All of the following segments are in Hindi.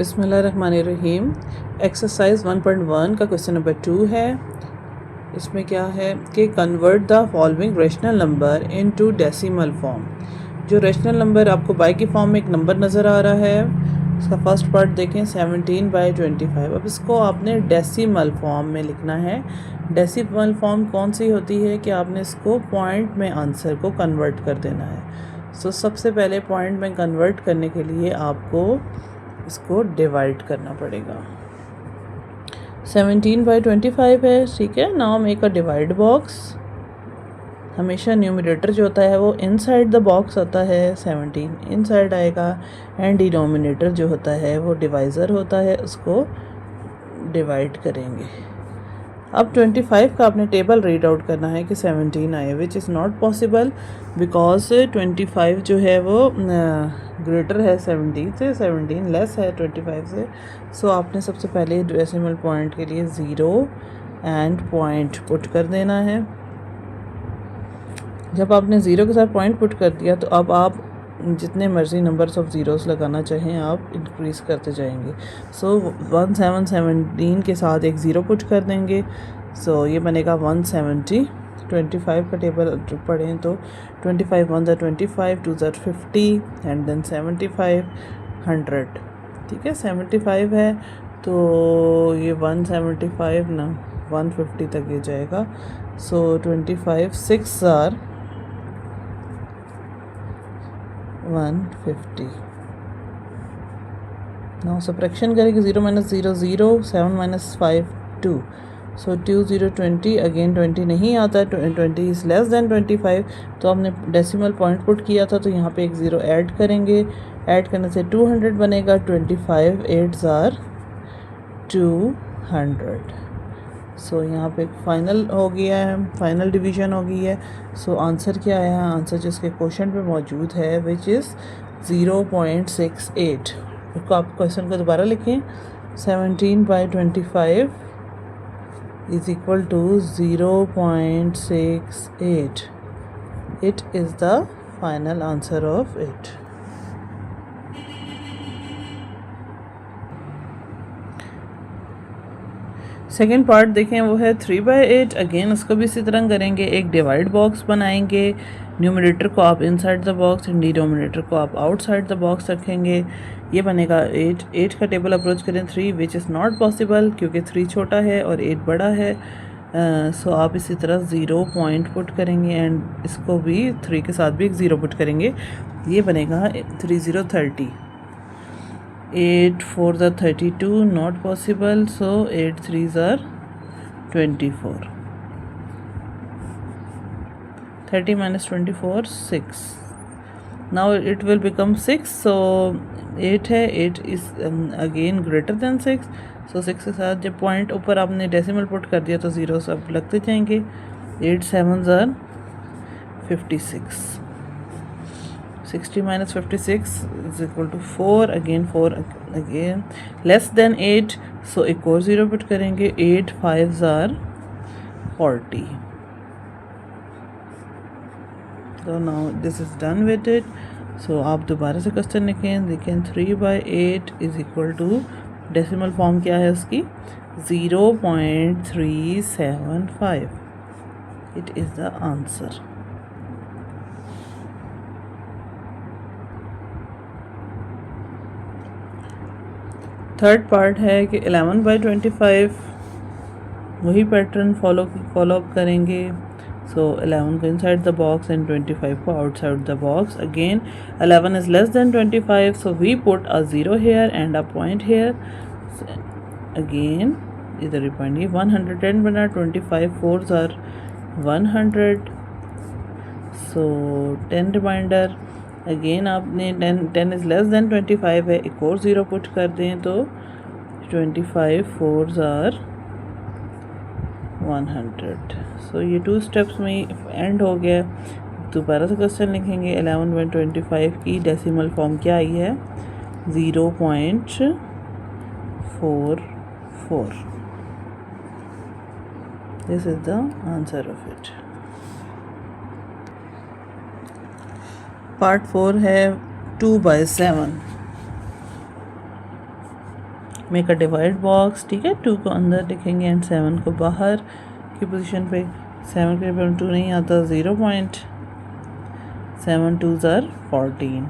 बिस्मिल्लाहिर्रहमानिर्रहीम। एक्सरसाइज 1.1 का क्वेश्चन नंबर 2 है। इसमें क्या है कि convert the following rational number into decimal form. जो रेशनल नंबर आपको बाई की फॉर्म में एक नंबर नज़र आ रहा है, इसका फर्स्ट पार्ट देखें 17/25। अब इसको आपने डेसिमल फॉर्म में लिखना है। डेसिमल फॉर्म कौन सी होती है कि आपने इसको पॉइंट में आंसर को कन्वर्ट कर देना है। सो सबसे पहले पॉइंट में कन्वर्ट करने के लिए आपको इसको डिवाइड करना पड़ेगा। 17/25 है, ठीक है। Now make a divide box. हमेशा न्यूमरेटर जो होता है वो इनसाइड द बॉक्स होता है, 17 इनसाइड आएगा, एंड डिनोमिनेटर जो होता है वो डिवाइज़र होता है, उसको डिवाइड करेंगे। अब 25 का आपने टेबल रीड आउट करना है कि 17 आए, which is not possible because 25 जो है वो ग्रेटर है 17 से, 17 लेस है 25 से। सो आपने सबसे पहले डेसिमल पॉइंट के लिए 0 एंड पॉइंट पुट कर देना है। जब आपने 0 के साथ पॉइंट पुट कर दिया तो अब आप जितने मर्ज़ी नंबर्स ऑफ ज़ीरोस लगाना चाहें आप इंक्रीज़ करते जाएंगे। सो 1717 के साथ एक ज़ीरो पुट कर देंगे। सो ये बनेगा 170। 25 का टेबल पढ़ें तो 25 1 25, 2 50 एंड देन 75 100, ठीक है। 75 है तो ये 175 ना 150 तक ये जाएगा। सो 25 6 आर 150। नाउ सब्ट्रैक्शन करेंगे 0 - 0 0, 7 - 5 2। सो 2 0 20, अगेन 20 नहीं आता, 20 इज़ लेस दैन 25। तो हमने डेसिमल पॉइंट पुट किया था तो यहाँ पे एक ज़ीरो ऐड करेंगे। ऐड करने से 200 बनेगा। 25 8 आर 200। सो यहाँ पे फाइनल हो गया है, फाइनल डिवीजन हो गई है। सो आंसर क्या आया है? आंसर जिसके क्वेश्चन पे मौजूद है विच इज़ 0.68। इसको आप क्वेश्चन को दोबारा लिखें। 17/25 is equal to 0.68। It is the final answer of it. Second part देखें, वो है 3/8। अगेन उसको भी इसी तरह करेंगे। एक डिवाइड बॉक्स बनाएंगे। न्यूमरेटर को आप inside the box and denominator को आप आउटसाइड द बॉक्स रखेंगे। ये बनेगा 8। 8 का टेबल अप्रोच करें 3, विच इज़ नॉट पॉसिबल क्योंकि 3 छोटा है और 8 बड़ा है। सो आप इसी तरह 0 पॉइंट पुट करेंगे एंड इसको भी 3 के साथ भी एक 0 पुट करेंगे। ये बनेगा 3 0 30। 8 4 32, not possible. So 8 3s are 24. 30 minus 24 6. Now it will become 6. So 8 है, 8 is again greater than 6. So 6 के साथ जब पॉइंट ऊपर आपने डेसिमल पुट कर दिया तो ज़ीरो सब लगते जाएंगे। 8 7s are 56. 60 minus 56 is equal to 4. Again 4 again less than 8. So एक और ज़ीरो पुट करेंगे। 8 5s are 40. So now this is done with it. So आप दोबारा से क्वेश्चन लिखें। देखें 3/8 is equal to decimal form क्या है उसकी 0.375. It is the answer. Third part है कि 11/25 वही पैटर्न फॉलो अप करेंगे। सो 11 को इनसाइड द बॉक्स एंड 25 को outside the box. Again 11 is less than 25, so we put a zero here and a point here. Again इधर ही पॉइंट, ये 110 बना। 25 4s are 100। So 10 reminder. Again आपने 10 इज़ लेस दैन 25 है, एक और ज़ीरो पुट कर दें तो 25 4s are 100। सो ये 2 स्टेप्स में एंड हो गया। दोबारा से क्वेश्चन लिखेंगे। 11/25 की डेसिमल फॉर्म क्या आई है 0.44। This is the answer of it. Part 4 है 2/7। मेक अ डिवाइड बॉक्स, ठीक है, 2 को अंदर लिखेंगे एंड 7 को बाहर की पोजीशन पे। 7 के ऊपर 2 नहीं आता, 0 point. 7 2s are 14।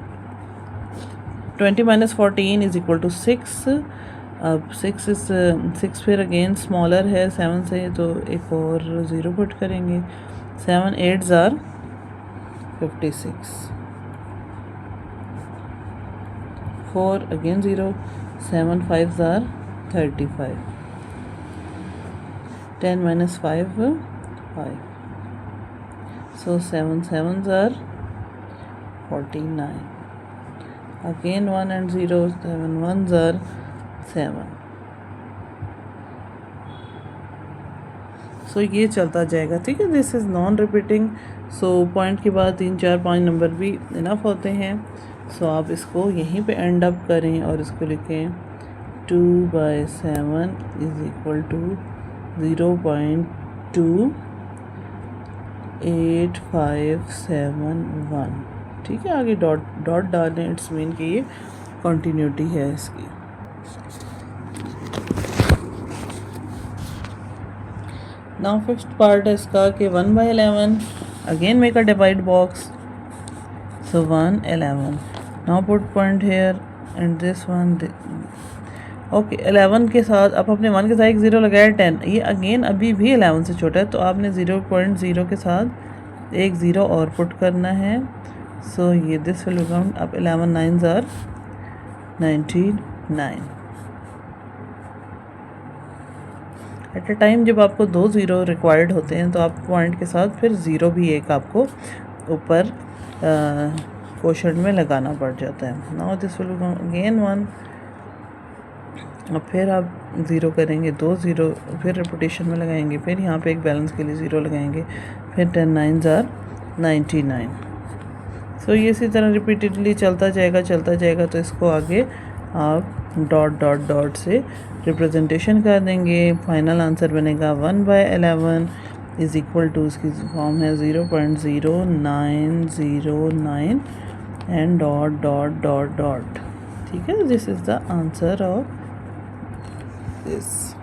20 minus 14 is equal to 6। अब 6 फिर अगेन स्मॉलर है 7 से, तो एक और 0 पुट करेंगे। 7 8s are 56। 4 again 0। 7 5s are 35। 10 minus 5 5। So 7 7s are 49। Again 1 and 0, 7 1s are 7। सो ये चलता जाएगा, ठीक है। This is non repeating. So point के बाद 3 4 5 नंबर भी इनफ होते हैं। सो आप इसको यहीं पे एंड अप करें और इसको लिखें 2/7 इज़ इक्वल टू 0.28571, ठीक है। आगे डॉट डॉट डालें, इट्स मीन कि ये कॉन्टीन्यूटी है इसकी। नाउ फिफ्थ पार्ट है इसका कि 1/11, again make a divide box. So 1 11। Now put point here and this one. Okay 11 के साथ आप अपने 1 के साथ एक 0 लगाया, 10। ये अगेन अभी भी 11 से छोटा है, तो आपने 0.0 के साथ एक 0 और पुट करना है। सो ये दिस विल बिकम, अब 11 9s are 99। At a time जब आपको 2 0 रिक्वायर्ड होते हैं, तो आप पॉइंट के साथ फिर 0 भी एक आपको ऊपर क्वोशंट में लगाना पड़ जाता है। Now this will become again 1। अब फिर आप 0 करेंगे, 2 0 फिर रिपीटेशन में लगाएंगे, फिर यहाँ पे एक बैलेंस के लिए 0 लगाएंगे, फिर 10 9s are 99। सो ये इसी तरह रिपीटेडली चलता जाएगा। तो इसको आगे आप डॉट डॉट डॉट से रिप्रेजेंटेशन कर देंगे। फाइनल आंसर बनेगा 1/11 इज़ इक्वल टू, इसकी फॉर्म है 0.0909 and dot dot dot dot, ठीक है। This is the answer of this।